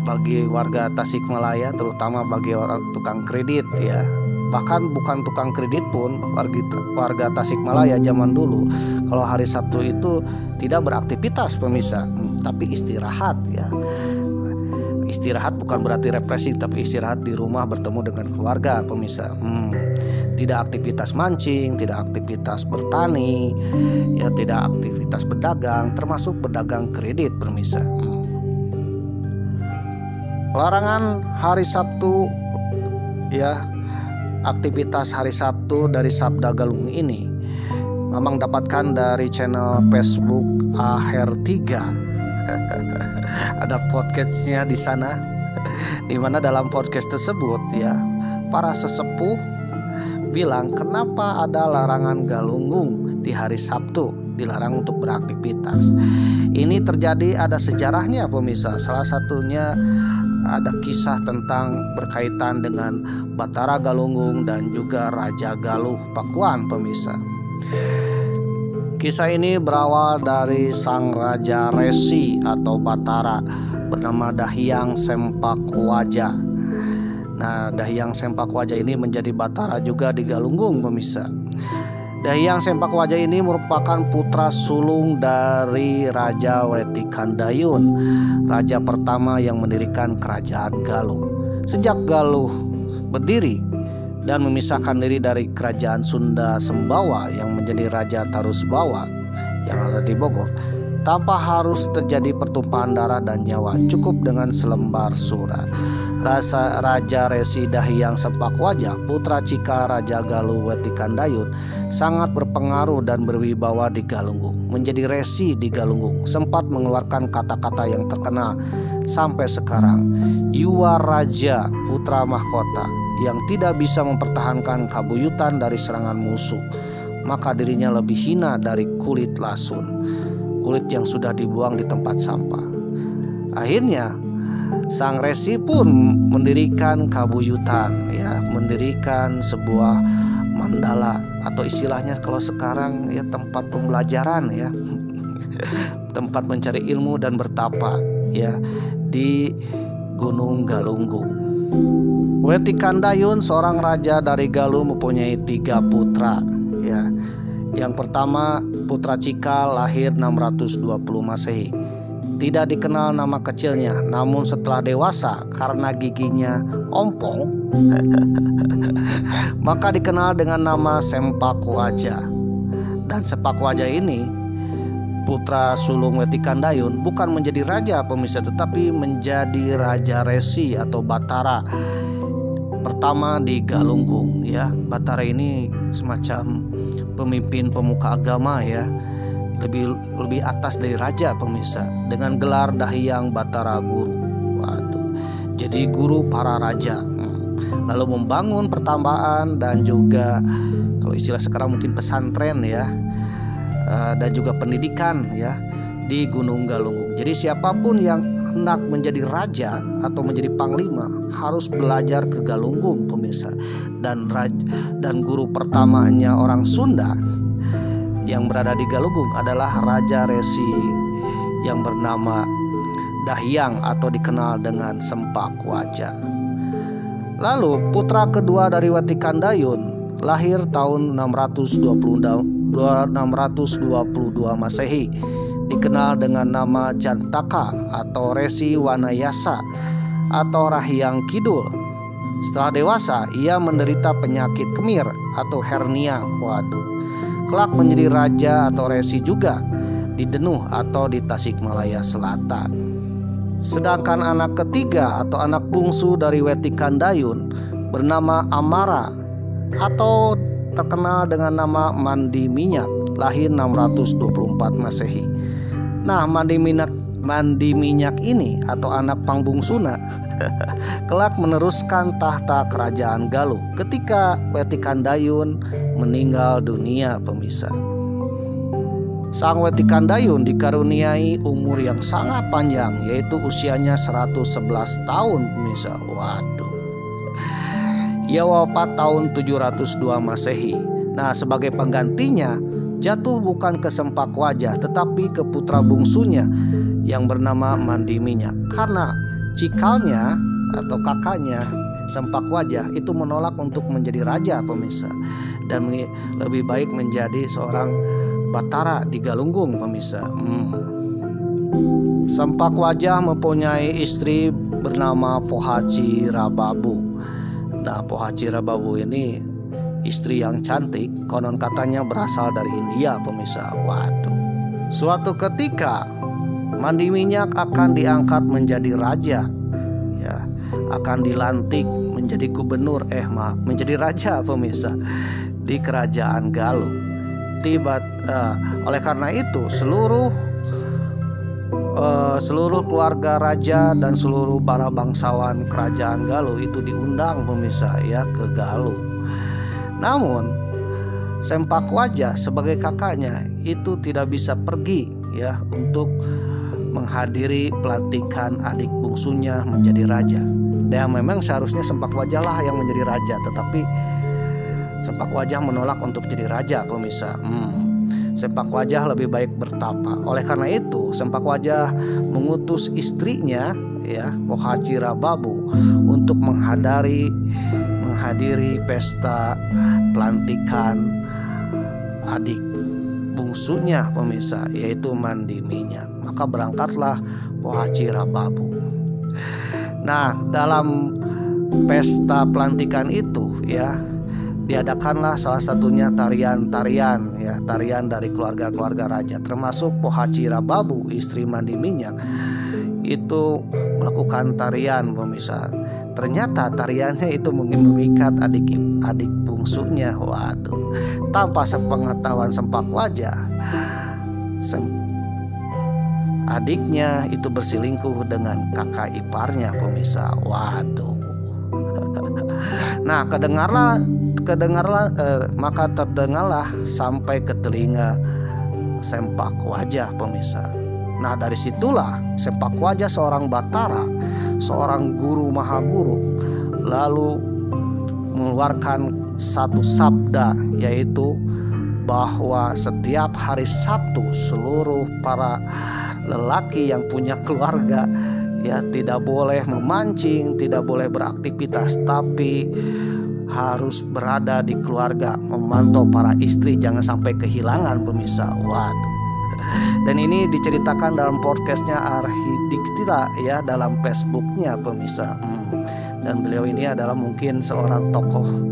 D: bagi warga Tasikmalaya, terutama bagi orang tukang kredit ya. Bahkan bukan tukang kredit pun, warga Tasikmalaya zaman dulu kalau hari Sabtu itu tidak beraktivitas pemirsa, tapi istirahat ya. Istirahat bukan berarti represi, tapi istirahat di rumah bertemu dengan keluarga pemirsa. Tidak aktivitas mancing, tidak aktivitas bertani, ya tidak aktivitas berdagang, termasuk berdagang kredit pemirsa. Larangan hari Sabtu ya, aktivitas hari Sabtu dari sabda Galunggung ini memang dapatkan dari channel Facebook AHR3. Ada podcastnya di sana, di mana dalam podcast tersebut ya para sesepuh bilang kenapa ada larangan Galunggung di hari Sabtu, dilarang untuk beraktivitas. Ini terjadi, ada sejarahnya pemirsa. Salah satunya ada kisah tentang berkaitan dengan Batara Galunggung dan juga Raja Galuh Pakuan pemirsa. Kisah ini berawal dari sang Raja Resi atau Batara bernama Dahyang Sempakwaja. Nah, Dahyang Sempakwaja ini menjadi Batara juga di Galunggung pemirsa. Dahyang Sempakwaja ini merupakan putra sulung dari Raja Wetikandayun, raja pertama yang mendirikan kerajaan Galuh. Sejak Galuh berdiri dan memisahkan diri dari kerajaan Sunda Sembawa yang menjadi Raja Tarusbawa yang ada di Bogor, tanpa harus terjadi pertumpahan darah dan nyawa, cukup dengan selembar surat. Raja Resi Dahyang Sempakwaja, putra Cika Raja Galuh Wetikandayun, sangat berpengaruh dan berwibawa di Galunggung. Menjadi resi di Galunggung, sempat mengeluarkan kata-kata yang terkenal sampai sekarang. Yuwa Raja, putra mahkota, yang tidak bisa mempertahankan kabuyutan dari serangan musuh, maka dirinya lebih hina dari kulit lasun, kulit yang sudah dibuang di tempat sampah. Akhirnya sang resi pun mendirikan kabuyutan, ya, mendirikan sebuah mandala, atau istilahnya kalau sekarang ya tempat pembelajaran, ya, tempat mencari ilmu dan bertapa, ya, di Gunung Galunggung. Wetikandayun, seorang raja dari Galuh, mempunyai 3 putra, ya. Yang pertama, putra Cika, lahir 620 Masehi. Tidak dikenal nama kecilnya, namun setelah dewasa karena giginya ompong maka dikenal dengan nama Sempakwaja. Dan Sempakwaja ini, putra sulung Wetikandayun, bukan menjadi raja pemirsa, tetapi menjadi raja resi atau batara pertama di Galunggung, ya. Batara ini semacam pemimpin pemuka agama, ya, lebih atas dari raja pemirsa, dengan gelar Dahyang Batara Guru. Waduh, jadi guru para raja. Lalu membangun pertambangan dan juga kalau istilah sekarang mungkin pesantren, ya, dan juga pendidikan, ya, di Gunung Galunggung. Jadi siapapun yang hendak menjadi raja atau menjadi panglima harus belajar ke Galunggung pemirsa. Dan guru pertamanya orang Sunda yang berada di Galunggung adalah Raja Resi yang bernama Dahyang atau dikenal dengan Sempakwaja. Lalu putra kedua dari Wetikandayun lahir tahun 622 Masehi, dikenal dengan nama Jantaka atau Resi Wanayasa atau Rahyang Kidul. Setelah dewasa ia menderita penyakit kemir atau hernia. Waduh, kelak menjadi raja atau resi juga di Denuh atau di Tasikmalaya Selatan. Sedangkan anak ketiga atau anak bungsu dari Wetikandayun bernama Amara atau terkenal dengan nama Mandi Minyak, lahir 624 Masehi. Nah, Mandi Minyak ini atau anak pangbungsuna kelak meneruskan tahta kerajaan Galuh ketika Wetikandayun meninggal dunia pemirsa. Sang Wetikandayun dikaruniai umur yang sangat panjang, yaitu usianya 111 tahun pemirsa. Waduh, ia wafat tahun 702 Masehi. Nah, sebagai penggantinya jatuh bukan ke Sempakwaja tetapi ke putra bungsunya yang bernama Mandi Minyak, karena cikalnya atau kakaknya Sempakwaja itu menolak untuk menjadi raja pemirsa dan lebih baik menjadi seorang batara di Galunggung pemirsa. Sempakwaja mempunyai istri bernama Pohaci Rababu. Nah, Pohaci Rababu ini istri yang cantik, konon katanya berasal dari India pemirsa. Waduh, suatu ketika Mandi Minyak akan diangkat menjadi raja, ya, akan dilantik menjadi gubernur, menjadi raja pemirsa di kerajaan Galuh. Oleh karena itu seluruh keluarga raja dan seluruh para bangsawan kerajaan Galuh itu diundang pemirsa, ya, ke Galuh. Namun Sempakwaja sebagai kakaknya itu tidak bisa pergi, ya, untuk menghadiri pelantikan adik bungsunya menjadi raja. Dan memang seharusnya Sempakwaja lah yang menjadi raja, tetapi Sempakwaja menolak untuk jadi raja pemirsa. Sempakwaja lebih baik bertapa. Oleh karena itu Sempakwaja mengutus istrinya, ya, Pohaci Rababu untuk menghadiri pesta pelantikan adik bungsunya pemirsa, yaitu mandi minyak. Maka berangkatlah Pohacira Babu. Nah, dalam pesta pelantikan itu ya diadakanlah salah satunya tarian-tarian ya, tarian dari keluarga-keluarga raja, termasuk Pohacira Babu, istri mandi minyak, itu melakukan tarian pemirsa. Ternyata tariannya itu memikat adik bungsunya. Waduh, tanpa sepengetahuan Sempak Wajah, adiknya itu berselingkuh dengan kakak iparnya pemirsa. Waduh. Nah, maka terdengarlah sampai ke telinga Sempak Wajah pemirsa. Nah, dari situlah Sempak Wajah, seorang Batara, seorang guru mahaguru, lalu mengeluarkan satu sabda, yaitu bahwa setiap hari Sabtu seluruh para lelaki yang punya keluarga ya tidak boleh memancing, tidak boleh beraktivitas, tapi harus berada di keluarga memantau para istri jangan sampai kehilangan pemirsa. Waduh. Dan ini diceritakan dalam podcastnya Arhidiktira ya, dalam Facebooknya pemirsa. Dan beliau ini adalah mungkin seorang tokoh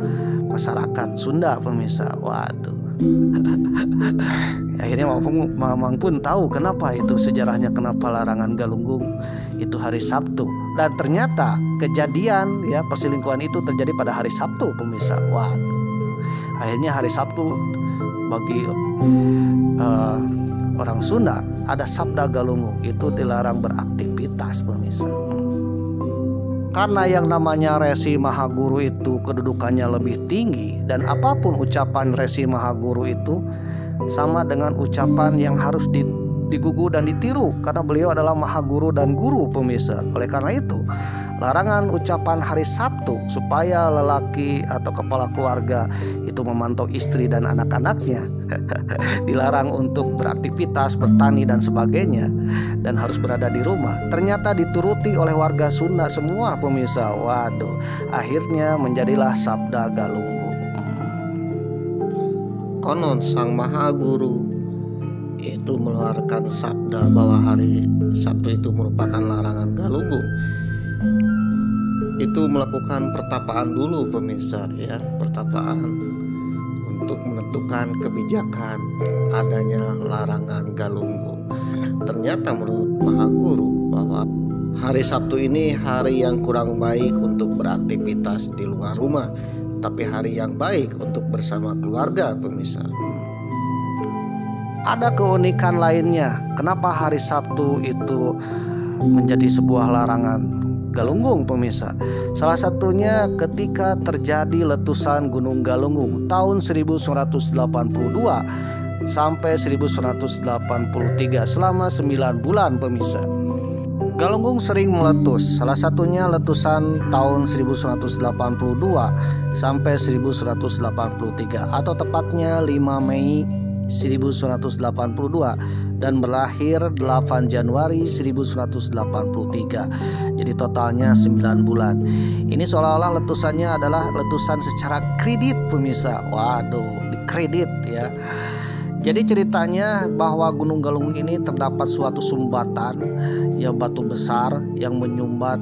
D: masyarakat Sunda pemirsa. Waduh. Akhirnya Mamang pun tahu kenapa itu sejarahnya, kenapa larangan galunggung itu hari Sabtu. Dan ternyata kejadian ya perselingkuhan itu terjadi pada hari Sabtu pemirsa. Waduh. Akhirnya hari Sabtu bagi orang Sunda ada sabda galunggung, itu dilarang beraktivitas pemirsa. Karena yang namanya Resi Mahaguru itu kedudukannya lebih tinggi, dan apapun ucapan Resi Mahaguru itu sama dengan ucapan yang harus digugu dan ditiru, karena beliau adalah Mahaguru dan guru pemirsa. Oleh karena itu larangan ucapan hari Sabtu supaya lelaki atau kepala keluarga itu memantau istri dan anak-anaknya dilarang untuk beraktivitas, bertani dan sebagainya, dan harus berada di rumah. Ternyata dituruti oleh warga Sunda semua pemirsa. Waduh, akhirnya menjadilah sabda galunggung. Konon sang Mahaguru itu mengeluarkan sabda bahwa hari Sabtu itu merupakan larangan galunggung. Itu melakukan pertapaan dulu pemirsa ya, pertapaan untuk menentukan kebijakan adanya larangan galunggung. Ternyata menurut Mahaguru bahwa hari Sabtu ini hari yang kurang baik untuk beraktivitas di luar rumah, tapi hari yang baik untuk bersama keluarga pemirsa. Ada keunikan lainnya kenapa hari Sabtu itu menjadi sebuah larangan galunggung pemirsa. Salah satunya ketika terjadi letusan Gunung Galunggung tahun 1982 sampai 1983 selama 9 bulan pemirsa. Galunggung sering meletus. Salah satunya letusan tahun 1982 sampai 1983 atau tepatnya 5 Mei 1982 dan berakhir 8 Januari 1983. Jadi totalnya 9 bulan. Ini seolah-olah letusannya adalah letusan secara kredit pemirsa. Waduh, dikredit ya. Jadi ceritanya bahwa Gunung Galunggung ini terdapat suatu sumbatan ya, batu besar yang menyumbat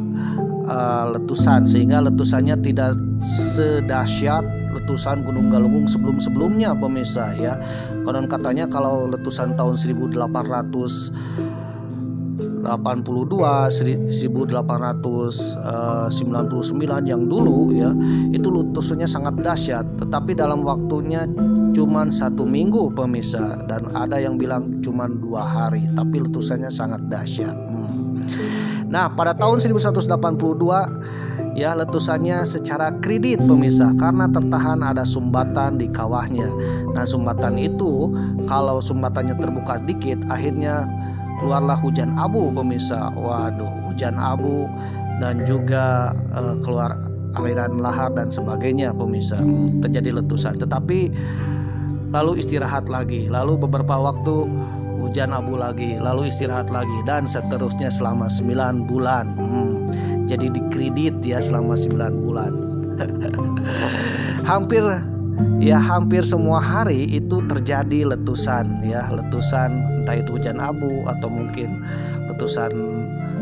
D: letusan, sehingga letusannya tidak sedahsyat letusan Gunung Galunggung sebelum-sebelumnya pemirsa ya. Konon katanya kalau letusan tahun 1882, 1899 yang dulu ya, itu letusannya sangat dahsyat, tetapi dalam waktunya cuman 1 minggu pemirsa, dan ada yang bilang cuman 2 hari, tapi letusannya sangat dahsyat. Nah, pada tahun 1182 ya, letusannya secara kredit pemirsa, karena tertahan ada sumbatan di kawahnya. Nah, sumbatan itu kalau sumbatannya terbuka sedikit, akhirnya keluarlah hujan abu pemirsa. Waduh, hujan abu dan juga keluar aliran lahar dan sebagainya pemirsa. Terjadi letusan, tetapi lalu istirahat lagi, lalu beberapa waktu hujan abu lagi, lalu istirahat lagi, dan seterusnya selama 9 bulan. Jadi dikredit ya selama 9 bulan. Hampir ya hampir semua hari itu terjadi letusan ya, letusan entah itu hujan abu atau mungkin letusan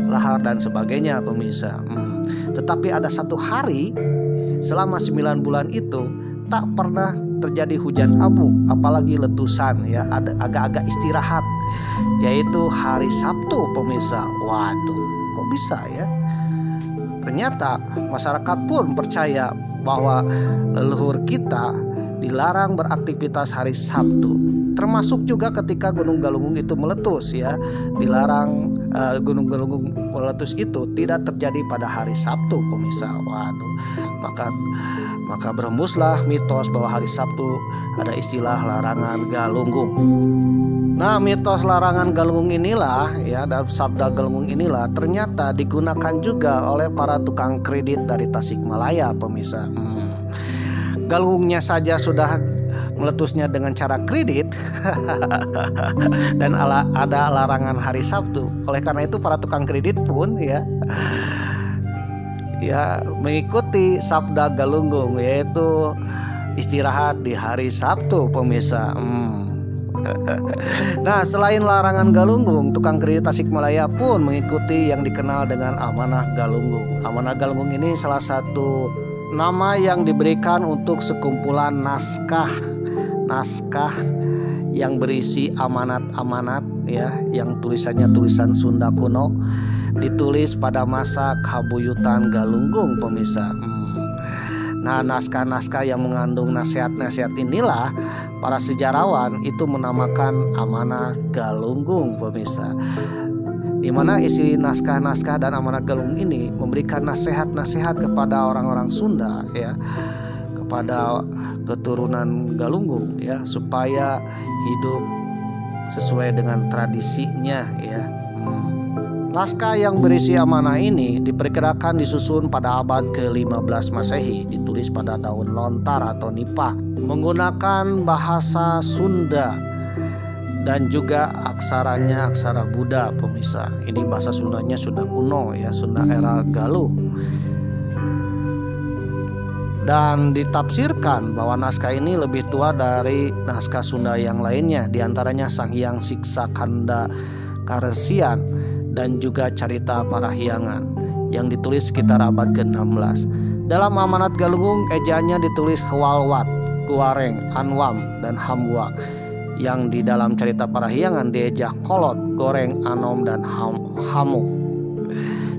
D: lahar dan sebagainya pemirsa. Tetapi ada satu hari selama 9 bulan itu tak pernah terjadi hujan abu apalagi letusan ya, ada agak-agak istirahat, yaitu hari Sabtu pemirsa. Waduh, kok bisa ya? Ternyata masyarakat pun percaya bahwa leluhur kita dilarang beraktivitas hari Sabtu, termasuk juga ketika Gunung Galunggung itu meletus ya, dilarang Gunung Galunggung meletus itu tidak terjadi pada hari Sabtu pemirsa. Waduh, maka berembuslah mitos bahwa hari Sabtu ada istilah larangan Galunggung. Nah, mitos larangan Galunggung inilah ya, dalam sabda Galunggung inilah ternyata digunakan juga oleh para tukang kredit dari Tasikmalaya pemirsa. Galunggungnya saja sudah meletusnya dengan cara kredit dan ada larangan hari Sabtu. Oleh karena itu para tukang kredit pun ya mengikuti sabda Galunggung, yaitu istirahat di hari Sabtu pemirsa. Nah, selain larangan Galunggung, tukang kredit Tasikmalaya pun mengikuti yang dikenal dengan amanah Galunggung. Amanah Galunggung ini salah satu nama yang diberikan untuk sekumpulan naskah yang berisi amanat-amanat ya, yang tulisannya tulisan Sunda kuno, ditulis pada masa kabuyutan Galunggung pemirsa. Nah, naskah-naskah yang mengandung nasihat-nasihat inilah para sejarawan itu menamakan amanah Galunggung pemirsa, di mana isi naskah-naskah dan amanah Galunggung ini memberikan nasihat-nasihat kepada orang-orang Sunda ya, kepada keturunan Galunggung ya, supaya hidup sesuai dengan tradisinya ya. Naskah yang berisi amanah ini diperkirakan disusun pada abad ke-15 Masehi, ditulis pada daun lontar atau nipah, menggunakan bahasa Sunda dan juga aksaranya aksara Buddha pemirsa. Ini bahasa Sundanya Sunda kuno ya, Sunda era Galuh. Dan ditafsirkan bahwa naskah ini lebih tua dari naskah Sunda yang lainnya, diantaranya Sang Hyang Siksa Kanda Karesian dan juga Carita Parahyangan yang ditulis sekitar abad ke-16. Dalam amanat Galunggung ejaannya ditulis Hwalwat, Guareng, Anwam, dan Hamwa, yang di dalam Carita Parahyangan diejah Kolot, Goreng, Anom, dan Hamu.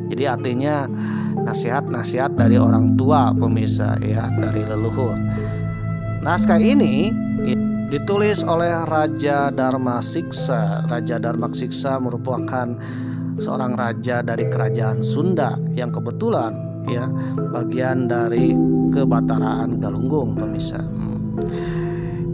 D: Jadi artinya nasihat-nasihat dari orang tua pemirsa ya, dari leluhur. Naskah ini ditulis oleh Raja Darmasiksa. Raja Darmasiksa merupakan seorang raja dari kerajaan Sunda yang kebetulan ya bagian dari kebataraan Galunggung pemirsa.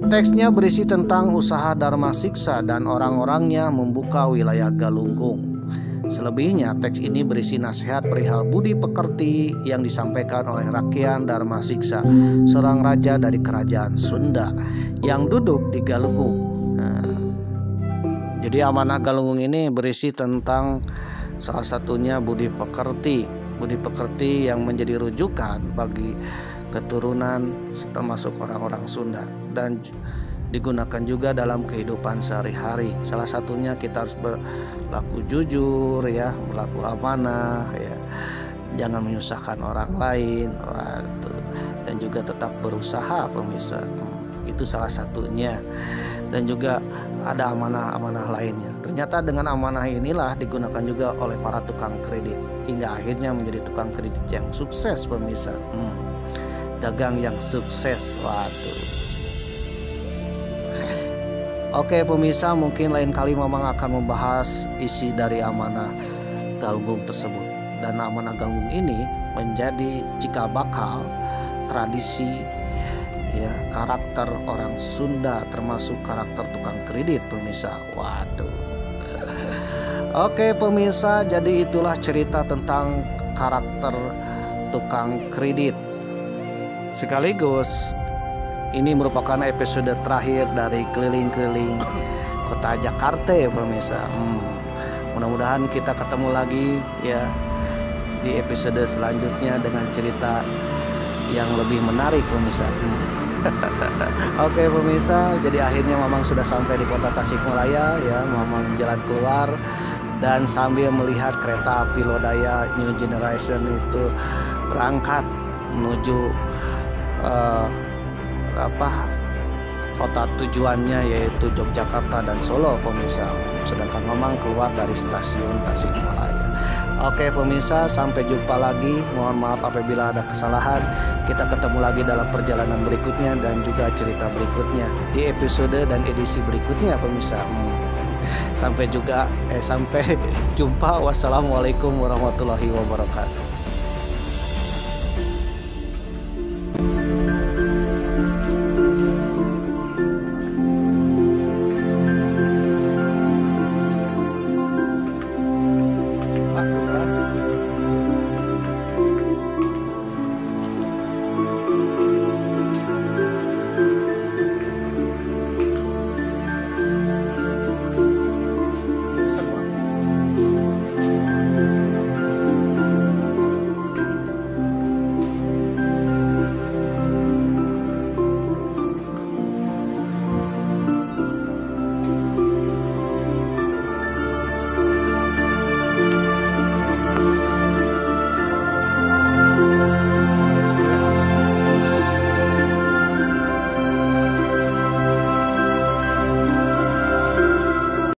D: Teksnya berisi tentang usaha Darmasiksa dan orang-orangnya membuka wilayah Galunggung. Selebihnya teks ini berisi nasihat perihal budi pekerti yang disampaikan oleh Rakyan Darmasiksa, seorang raja dari kerajaan Sunda yang duduk di Galunggung. Jadi amanah Galunggung ini berisi tentang salah satunya budi pekerti yang menjadi rujukan bagi keturunan termasuk orang-orang Sunda, dan digunakan juga dalam kehidupan sehari-hari. Salah satunya kita harus berlaku jujur ya, berlaku amanah ya, jangan menyusahkan orang lain, dan juga tetap berusaha pemirsa. Itu salah satunya. Dan juga ada amanah-amanah lainnya. Ternyata dengan amanah inilah digunakan juga oleh para tukang kredit, hingga akhirnya menjadi tukang kredit yang sukses pemirsa. Dagang yang sukses. Waduh. Oke pemirsa, mungkin lain kali Mamang akan membahas isi dari amanah Galunggung tersebut. Dan amanah Galunggung ini menjadi cikal bakal tradisi ya, karakter orang Sunda, termasuk karakter tukang kredit pemirsa. Waduh. Oke pemirsa, jadi itulah cerita tentang karakter tukang kredit. Sekaligus ini merupakan episode terakhir dari keliling-keliling kota Jakarta ya pemirsa. Mudah-mudahan kita ketemu lagi ya di episode selanjutnya dengan cerita yang lebih menarik pemirsa. Oke pemirsa, jadi akhirnya Mamang sudah sampai di kota Tasikmalaya ya. Mamang jalan keluar dan sambil melihat kereta api Lodaya New Generation itu berangkat menuju kota tujuannya yaitu Yogyakarta dan Solo pemirsa. Sedangkan Mamang keluar dari stasiun Tasikmalaya. Oke pemirsa, sampai jumpa lagi. Mohon maaf apabila ada kesalahan. Kita ketemu lagi dalam perjalanan berikutnya dan juga cerita berikutnya di episode dan edisi berikutnya pemirsa. Sampai jumpa. Wassalamualaikum warahmatullahi wabarakatuh.